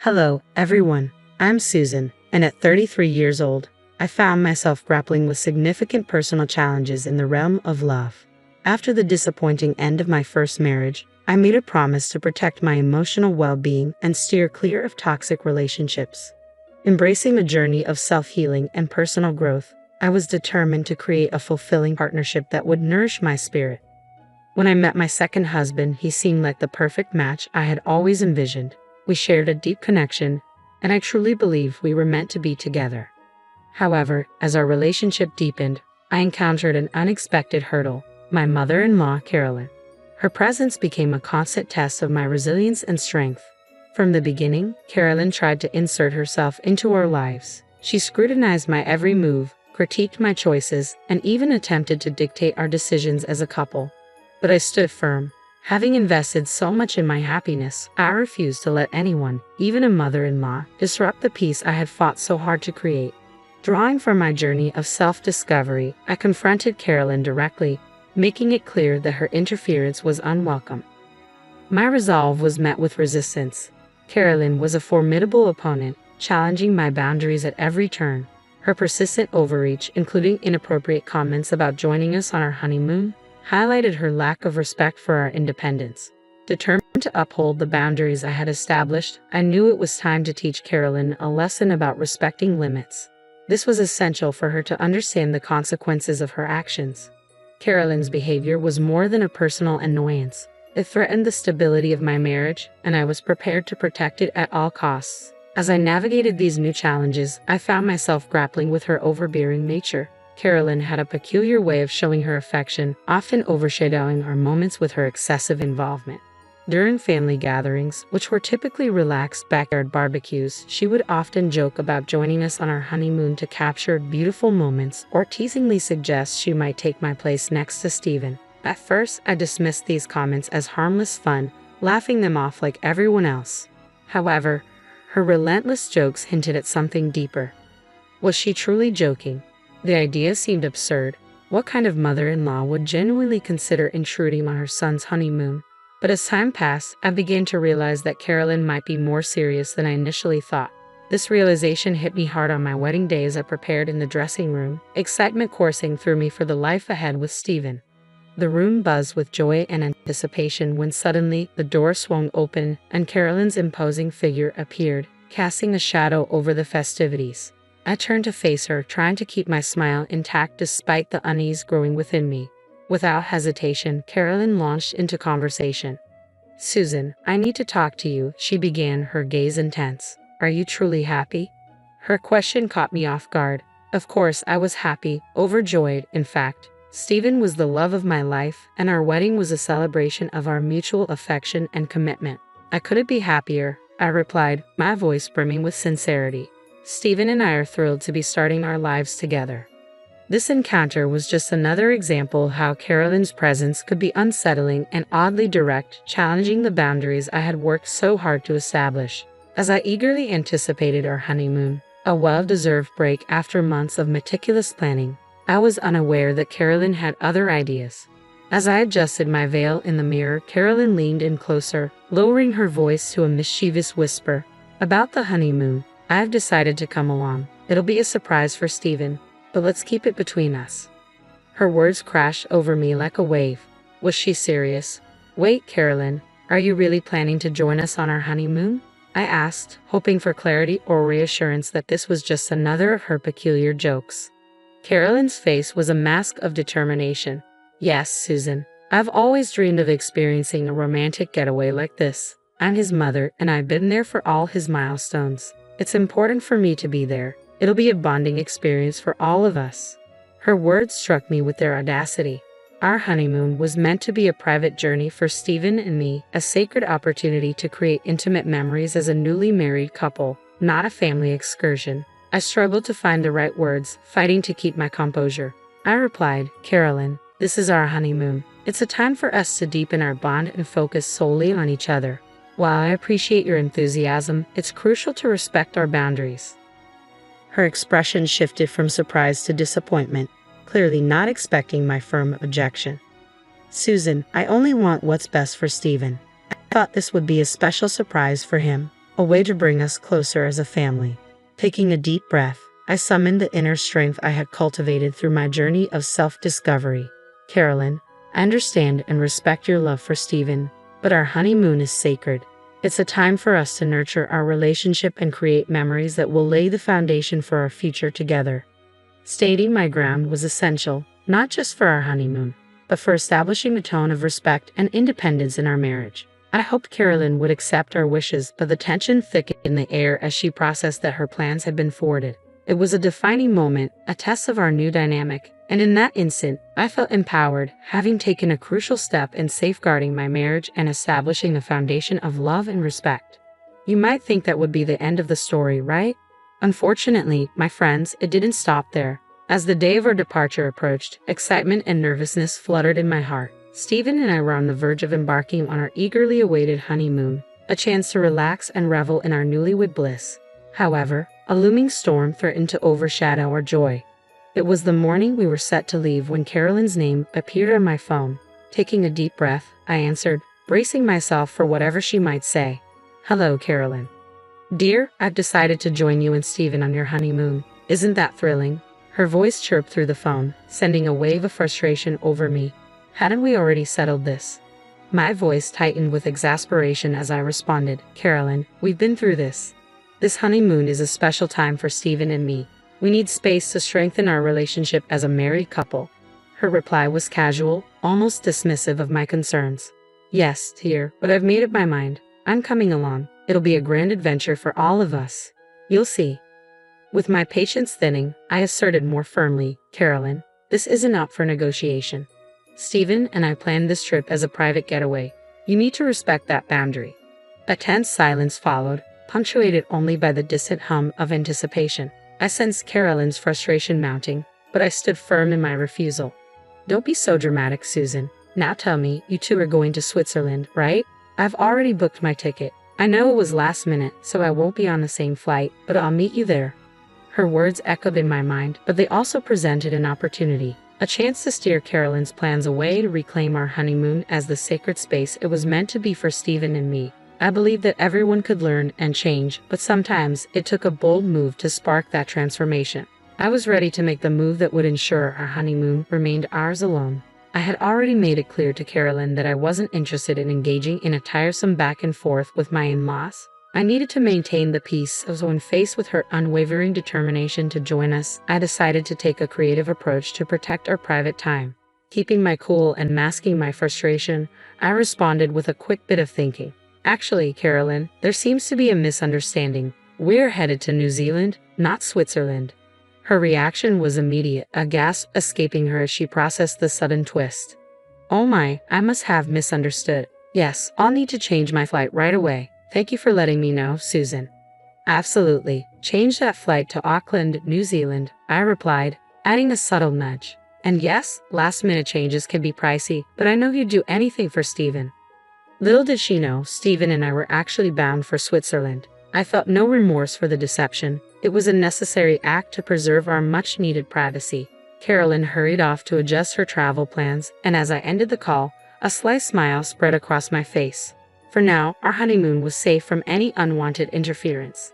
Hello, everyone. I'm Susan, and at 33 years old, I found myself grappling with significant personal challenges in the realm of love. After the disappointing end of my first marriage, I made a promise to protect my emotional well-being and steer clear of toxic relationships. Embracing a journey of self-healing and personal growth, I was determined to create a fulfilling partnership that would nourish my spirit. When I met my second husband, he seemed like the perfect match I had always envisioned. We shared a deep connection, and I truly believe we were meant to be together. However, as our relationship deepened, I encountered an unexpected hurdle: my mother-in-law, Carolyn. Her presence became a constant test of my resilience and strength. From the beginning, Carolyn tried to insert herself into our lives. She scrutinized my every move, critiqued my choices, and even attempted to dictate our decisions as a couple. But I stood firm. Having invested so much in my happiness, I refused to let anyone, even a mother-in-law, disrupt the peace I had fought so hard to create. Drawing from my journey of self-discovery, I confronted Carolyn directly, making it clear that her interference was unwelcome. My resolve was met with resistance. Carolyn was a formidable opponent, challenging my boundaries at every turn. Her persistent overreach, including inappropriate comments about joining us on our honeymoon, highlighted her lack of respect for our independence. Determined to uphold the boundaries I had established, I knew it was time to teach Carolyn a lesson about respecting limits. This was essential for her to understand the consequences of her actions. Carolyn's behavior was more than a personal annoyance. It threatened the stability of my marriage, and I was prepared to protect it at all costs. As I navigated these new challenges, I found myself grappling with her overbearing nature. Carolyn had a peculiar way of showing her affection, often overshadowing our moments with her excessive involvement. During family gatherings, which were typically relaxed backyard barbecues, she would often joke about joining us on our honeymoon to capture beautiful moments, or teasingly suggest she might take my place next to Stephen. At first, I dismissed these comments as harmless fun, laughing them off like everyone else. However, her relentless jokes hinted at something deeper. Was she truly joking? The idea seemed absurd. What kind of mother-in-law would genuinely consider intruding on her son's honeymoon? But as time passed, I began to realize that Carolyn might be more serious than I initially thought. This realization hit me hard on my wedding day as I prepared in the dressing room, excitement coursing through me for the life ahead with Stephen. The room buzzed with joy and anticipation when suddenly the door swung open and Carolyn's imposing figure appeared, casting a shadow over the festivities. I turned to face her, trying to keep my smile intact despite the unease growing within me. Without hesitation, Carolyn launched into conversation. "Susan, I need to talk to you," she began, her gaze intense. "Are you truly happy?" Her question caught me off guard. Of course, I was happy, overjoyed, in fact. Stephen was the love of my life, and our wedding was a celebration of our mutual affection and commitment. "I couldn't be happier," I replied, my voice brimming with sincerity. "Stephen and I are thrilled to be starting our lives together." This encounter was just another example of how Carolyn's presence could be unsettling and oddly direct, challenging the boundaries I had worked so hard to establish. As I eagerly anticipated our honeymoon, a well-deserved break after months of meticulous planning, I was unaware that Carolyn had other ideas. As I adjusted my veil in the mirror, Carolyn leaned in closer, lowering her voice to a mischievous whisper. "About the honeymoon, I've decided to come along. It'll be a surprise for Stephen, but let's keep it between us." Her words crashed over me like a wave. Was she serious? "Wait, Carolyn, are you really planning to join us on our honeymoon?" I asked, hoping for clarity or reassurance that this was just another of her peculiar jokes. Carolyn's face was a mask of determination. "Yes, Susan. I've always dreamed of experiencing a romantic getaway like this. I'm his mother, and I've been there for all his milestones. It's important for me to be there. It'll be a bonding experience for all of us." Her words struck me with their audacity. Our honeymoon was meant to be a private journey for Stephen and me, a sacred opportunity to create intimate memories as a newly married couple, not a family excursion. I struggled to find the right words, fighting to keep my composure. I replied, "Carolyn, this is our honeymoon. It's a time for us to deepen our bond and focus solely on each other. While I appreciate your enthusiasm, it's crucial to respect our boundaries." Her expression shifted from surprise to disappointment, clearly not expecting my firm objection. "Susan, I only want what's best for Stephen. I thought this would be a special surprise for him." a way to bring us closer as a family. Taking a deep breath, I summoned the inner strength I had cultivated through my journey of self-discovery. Carolyn, I understand and respect your love for Stephen, but our honeymoon is sacred. It's a time for us to nurture our relationship and create memories that will lay the foundation for our future together. Stating my ground was essential, not just for our honeymoon, but for establishing a tone of respect and independence in our marriage. I hoped Carolyn would accept our wishes, but the tension thickened in the air as she processed that her plans had been thwarted. It was a defining moment, a test of our new dynamic, and in that instant, I felt empowered, having taken a crucial step in safeguarding my marriage and establishing a foundation of love and respect. You might think that would be the end of the story, right? Unfortunately, my friends, it didn't stop there. As the day of our departure approached, excitement and nervousness fluttered in my heart. Stephen and I were on the verge of embarking on our eagerly awaited honeymoon, a chance to relax and revel in our newlywed bliss. However, a looming storm threatened to overshadow our joy. It was the morning we were set to leave when Carolyn's name appeared on my phone. Taking a deep breath, I answered, bracing myself for whatever she might say. "Hello, Carolyn. Dear, I've decided to join you and Stephen on your honeymoon. Isn't that thrilling?" Her voice chirped through the phone, sending a wave of frustration over me. Hadn't we already settled this? My voice tightened with exasperation as I responded, "Carolyn, we've been through this. This honeymoon is a special time for Stephen and me. We need space to strengthen our relationship as a married couple." Her reply was casual, almost dismissive of my concerns. "Yes, dear, but I've made up my mind. I'm coming along. It'll be a grand adventure for all of us. You'll see." With my patience thinning, I asserted more firmly, "Carolyn, this isn't up for negotiation. Stephen and I planned this trip as a private getaway. You need to respect that boundary." A tense silence followed, punctuated only by the distant hum of anticipation. I sensed Carolyn's frustration mounting, but I stood firm in my refusal. "Don't be so dramatic, Susan. Now tell me, you two are going to Switzerland, right? I've already booked my ticket. I know it was last minute, so I won't be on the same flight, but I'll meet you there." Her words echoed in my mind, but they also presented an opportunity, a chance to steer Carolyn's plans away to reclaim our honeymoon as the sacred space it was meant to be for Stephen and me. I believed that everyone could learn and change, but sometimes it took a bold move to spark that transformation. I was ready to make the move that would ensure our honeymoon remained ours alone. I had already made it clear to Carolyn that I wasn't interested in engaging in a tiresome back and forth with my in-laws. I needed to maintain the peace, so when faced with her unwavering determination to join us, I decided to take a creative approach to protect our private time. Keeping my cool and masking my frustration, I responded with a quick bit of thinking. "Actually, Carolyn, there seems to be a misunderstanding. We're headed to New Zealand, not Switzerland." Her reaction was immediate, a gasp escaping her as she processed the sudden twist. "Oh my, I must have misunderstood. Yes, I'll need to change my flight right away. Thank you for letting me know, Susan." "Absolutely. Change that flight to Auckland, New Zealand," I replied, adding a subtle nudge. "And yes, last-minute changes can be pricey, but I know you'd do anything for Stephen." Little did she know, Stephen and I were actually bound for Switzerland. I felt no remorse for the deception. It was a necessary act to preserve our much-needed privacy. Carolyn hurried off to adjust her travel plans, and as I ended the call, a slight smile spread across my face. For now, our honeymoon was safe from any unwanted interference.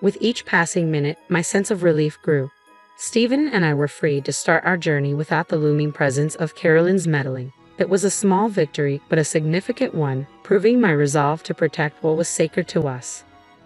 With each passing minute, my sense of relief grew. Stephen and I were free to start our journey without the looming presence of Carolyn's meddling. It was a small victory, but a significant one, proving my resolve to protect what was sacred to us.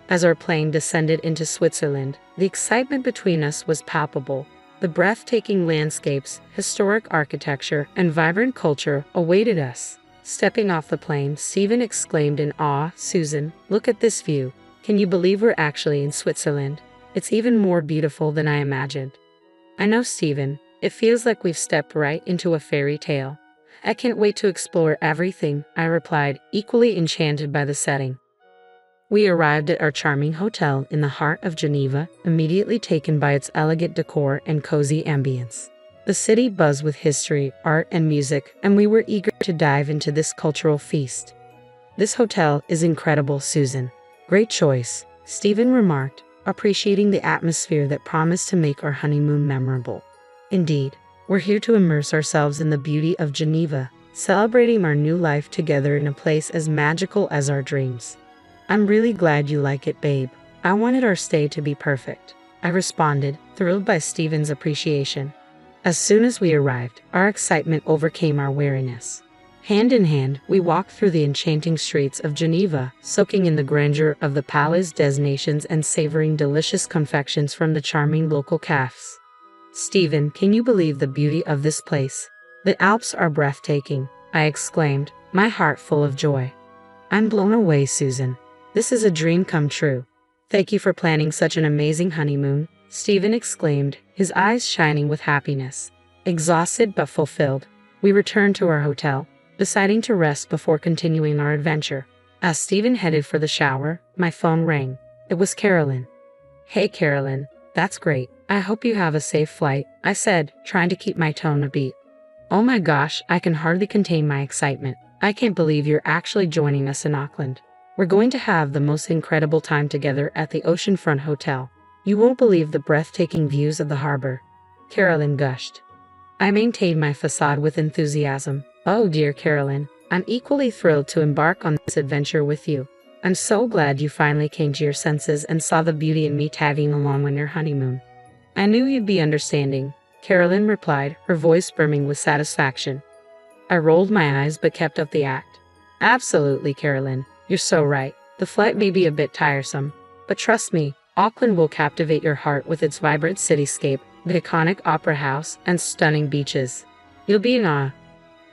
As our plane descended into Switzerland, the excitement between us was palpable. The breathtaking landscapes, historic architecture, and vibrant culture awaited us. Stepping off the plane, Stephen exclaimed in awe, "Susan, look at this view. Can you believe we're actually in Switzerland? It's even more beautiful than I imagined." "I know, Stephen. It feels like we've stepped right into a fairy tale." "I can't wait to explore everything," I replied, equally enchanted by the setting. We arrived at our charming hotel in the heart of Geneva, immediately taken by its elegant decor and cozy ambience. The city buzzed with history, art, and music, and we were eager to dive into this cultural feast. "This hotel is incredible, Susan." "Great choice," Stephen remarked, appreciating the atmosphere that promised to make our honeymoon memorable. "Indeed, we're here to immerse ourselves in the beauty of Geneva, celebrating our new life together in a place as magical as our dreams." I'm really glad you like it, babe. I wanted our stay to be perfect, I responded, thrilled by Stephen's appreciation. As soon as we arrived, our excitement overcame our weariness. Hand in hand, we walked through the enchanting streets of Geneva, soaking in the grandeur of the Palais des Nations and savoring delicious confections from the charming local cafes. Stephen, can you believe the beauty of this place? The Alps are breathtaking, I exclaimed, my heart full of joy. I'm blown away, Susan. This is a dream come true. Thank you for planning such an amazing honeymoon, Stephen exclaimed, his eyes shining with happiness. Exhausted but fulfilled, we returned to our hotel, deciding to rest before continuing our adventure. As Stephen headed for the shower, my phone rang. It was Carolyn. Hey Carolyn, that's great. I hope you have a safe flight, I said, trying to keep my tone upbeat. Oh my gosh, I can hardly contain my excitement. I can't believe you're actually joining us in Auckland. We're going to have the most incredible time together at the Oceanfront Hotel. You won't believe the breathtaking views of the harbor. Carolyn gushed. I maintained my facade with enthusiasm. Oh dear Carolyn, I'm equally thrilled to embark on this adventure with you. I'm so glad you finally came to your senses and saw the beauty in me tagging along on your honeymoon. I knew you'd be understanding, Carolyn replied, her voice brimming with satisfaction. I rolled my eyes but kept up the act. Absolutely, Carolyn. You're so right. The flight may be a bit tiresome, but trust me, Auckland will captivate your heart with its vibrant cityscape, the iconic opera house, and stunning beaches. You'll be in awe.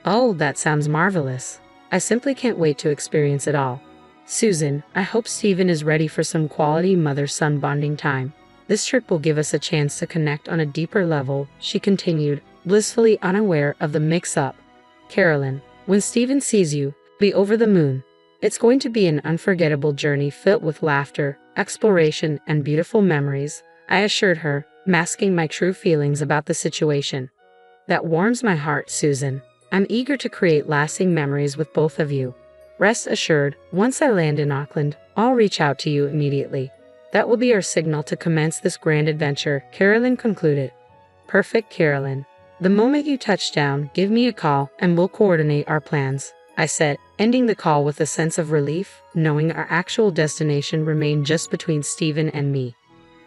Oh, that sounds marvelous. I simply can't wait to experience it all. Susan, I hope Stephen is ready for some quality mother-son bonding time. This trip will give us a chance to connect on a deeper level, she continued, blissfully unaware of the mix-up. Carolyn, when Stephen sees you, be over the moon. It's going to be an unforgettable journey filled with laughter, exploration, and beautiful memories, I assured her, masking my true feelings about the situation. That warms my heart, Susan. I'm eager to create lasting memories with both of you. Rest assured, once I land in Auckland, I'll reach out to you immediately. That will be our signal to commence this grand adventure, Carolyn concluded. Perfect, Carolyn. The moment you touch down, give me a call and we'll coordinate our plans, I said, ending the call with a sense of relief, knowing our actual destination remained just between Stephen and me.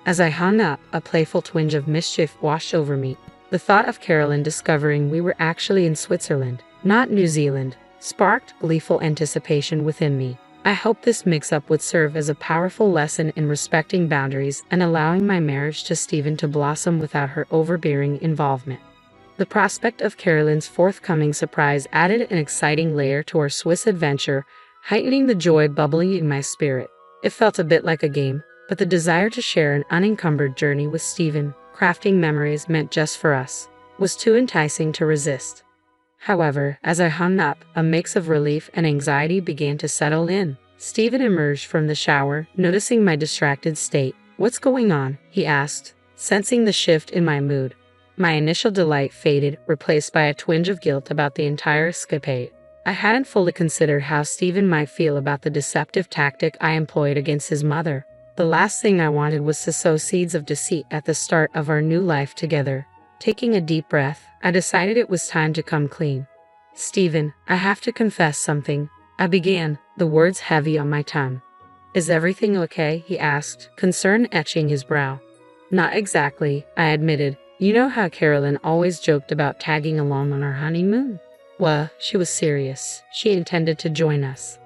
As I hung up, a playful twinge of mischief washed over me. The thought of Carolyn discovering we were actually in Switzerland, not New Zealand, sparked gleeful anticipation within me. I hope this mix-up would serve as a powerful lesson in respecting boundaries and allowing my marriage to Stephen to blossom without her overbearing involvement. The prospect of Carolyn's forthcoming surprise added an exciting layer to our Swiss adventure, heightening the joy bubbling in my spirit. It felt a bit like a game, but the desire to share an unencumbered journey with Stephen, crafting memories meant just for us, was too enticing to resist. However, as I hung up, a mix of relief and anxiety began to settle in. Stephen emerged from the shower, noticing my distracted state. "What's going on?" he asked, sensing the shift in my mood. My initial delight faded, replaced by a twinge of guilt about the entire escapade. I hadn't fully considered how Stephen might feel about the deceptive tactic I employed against his mother. The last thing I wanted was to sow seeds of deceit at the start of our new life together. Taking a deep breath, I decided it was time to come clean. "Stephen, I have to confess something," I began, the words heavy on my tongue. "Is everything okay?" he asked, concern etching his brow. "Not exactly," I admitted. "You know how Carolyn always joked about tagging along on our honeymoon? Well, she was serious. She intended to join us."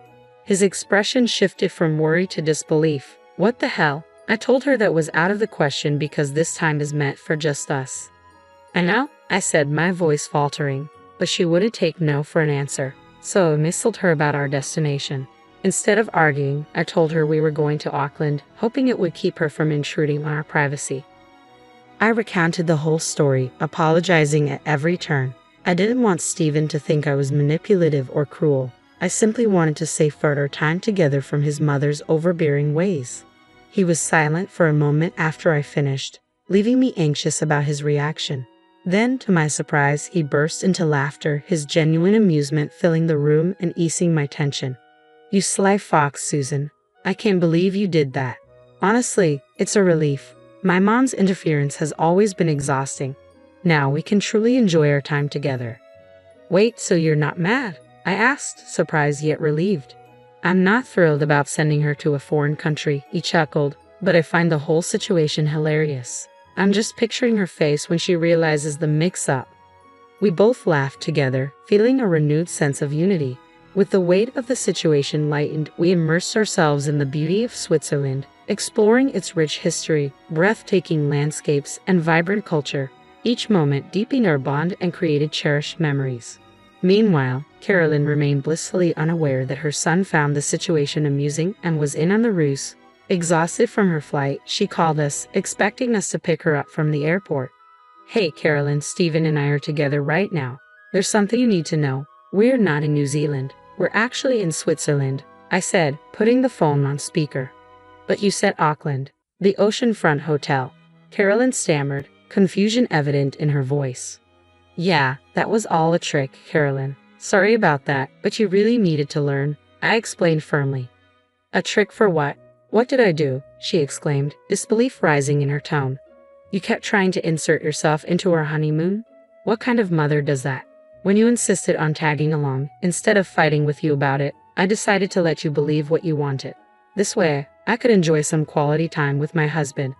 His expression shifted from worry to disbelief. "What the hell?" I told her that was out of the question because this time is meant for just us. "I know," I said, my voice faltering, but she wouldn't take no for an answer, so I mistled her about our destination. Instead of arguing, I told her we were going to Auckland, hoping it would keep her from intruding on our privacy. I recounted the whole story, apologizing at every turn. I didn't want Stephen to think I was manipulative or cruel. I simply wanted to safeguard our time together from his mother's overbearing ways. He was silent for a moment after I finished, leaving me anxious about his reaction. Then, to my surprise, he burst into laughter, his genuine amusement filling the room and easing my tension. "You sly fox, Susan. I can't believe you did that. Honestly, it's a relief. My mom's interference has always been exhausting. Now we can truly enjoy our time together." "Wait, so you're not mad?" I asked, surprised yet relieved. I'm not thrilled about sending her to a foreign country, he chuckled, but I find the whole situation hilarious. I'm just picturing her face when she realizes the mix-up. We both laughed together, feeling a renewed sense of unity. With the weight of the situation lightened, we immersed ourselves in the beauty of Switzerland, exploring its rich history, breathtaking landscapes, and vibrant culture. Each moment deepened our bond and created cherished memories. Meanwhile, Carolyn remained blissfully unaware that her son found the situation amusing and was in on the ruse. Exhausted from her flight, she called us, expecting us to pick her up from the airport. Hey Carolyn, Stephen and I are together right now. There's something you need to know. We're not in New Zealand. We're actually in Switzerland, I said, putting the phone on speaker. But you said Auckland, the oceanfront hotel. Carolyn stammered, confusion evident in her voice. Yeah, that was all a trick, Carolyn. Sorry about that, but you really needed to learn, I explained firmly. A trick for what? What did I do? She exclaimed, disbelief rising in her tone. You kept trying to insert yourself into our honeymoon? What kind of mother does that? When you insisted on tagging along, instead of fighting with you about it, I decided to let you believe what you wanted. This way, I could enjoy some quality time with my husband.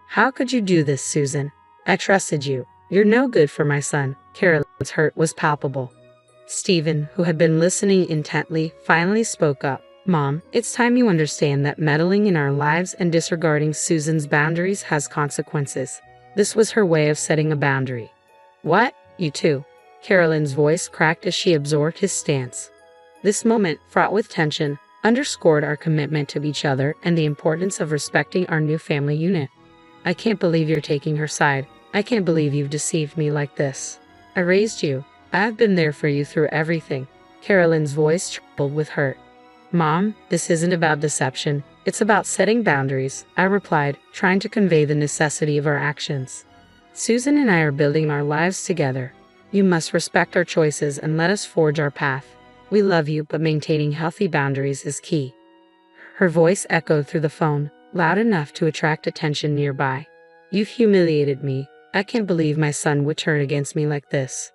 How could you do this, Susan? I trusted you. You're no good for my son. Carolyn's hurt was palpable. Stephen, who had been listening intently, finally spoke up. Mom, it's time you understand that meddling in our lives and disregarding Susan's boundaries has consequences. This was her way of setting a boundary. What? You too? Carolyn's voice cracked as she absorbed his stance. This moment, fraught with tension, underscored our commitment to each other and the importance of respecting our new family unit. I can't believe you're taking her side. I can't believe you've deceived me like this. I raised you. I've been there for you through everything. Carolyn's voice trembled with hurt. Mom, this isn't about deception. It's about setting boundaries, I replied, trying to convey the necessity of our actions. Susan and I are building our lives together. You must respect our choices and let us forge our path. We love you, but maintaining healthy boundaries is key. Her voice echoed through the phone, loud enough to attract attention nearby. You've humiliated me. I can't believe my son would turn against me like this.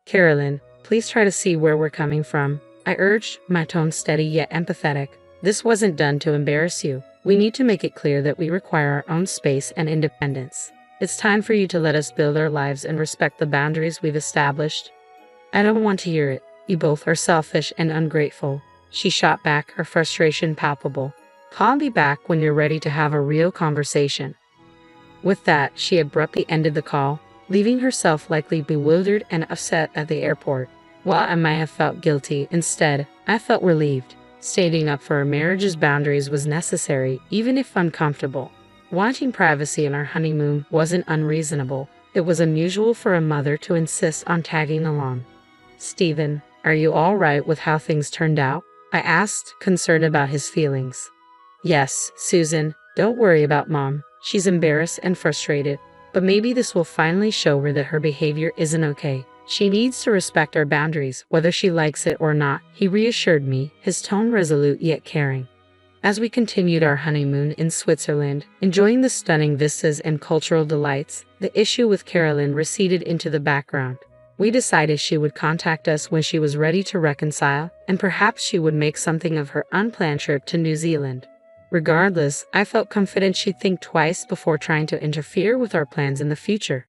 Carolyn, please try to see where we're coming from, I urged, my tone steady yet empathetic. This wasn't done to embarrass you. We need to make it clear that we require our own space and independence. It's time for you to let us build our lives and respect the boundaries we've established. I don't want to hear it. You both are selfish and ungrateful. She shot back, her frustration palpable. Call me back when you're ready to have a real conversation. With that, she abruptly ended the call, leaving herself likely bewildered and upset at the airport. While I might have felt guilty, instead, I felt relieved. Standing up for our marriage's boundaries was necessary, even if uncomfortable. Wanting privacy in our honeymoon wasn't unreasonable. It was unusual for a mother to insist on tagging along. Stephen, are you all right with how things turned out? I asked, concerned about his feelings. Yes, Susan, don't worry about Mom. She's embarrassed and frustrated, but maybe this will finally show her that her behavior isn't okay. She needs to respect our boundaries, whether she likes it or not, he reassured me, his tone resolute yet caring. As we continued our honeymoon in Switzerland, enjoying the stunning vistas and cultural delights, the issue with Carolyn receded into the background. We decided she would contact us when she was ready to reconcile, and perhaps she would make something of her unplanned trip to New Zealand. Regardless, I felt confident she'd think twice before trying to interfere with our plans in the future.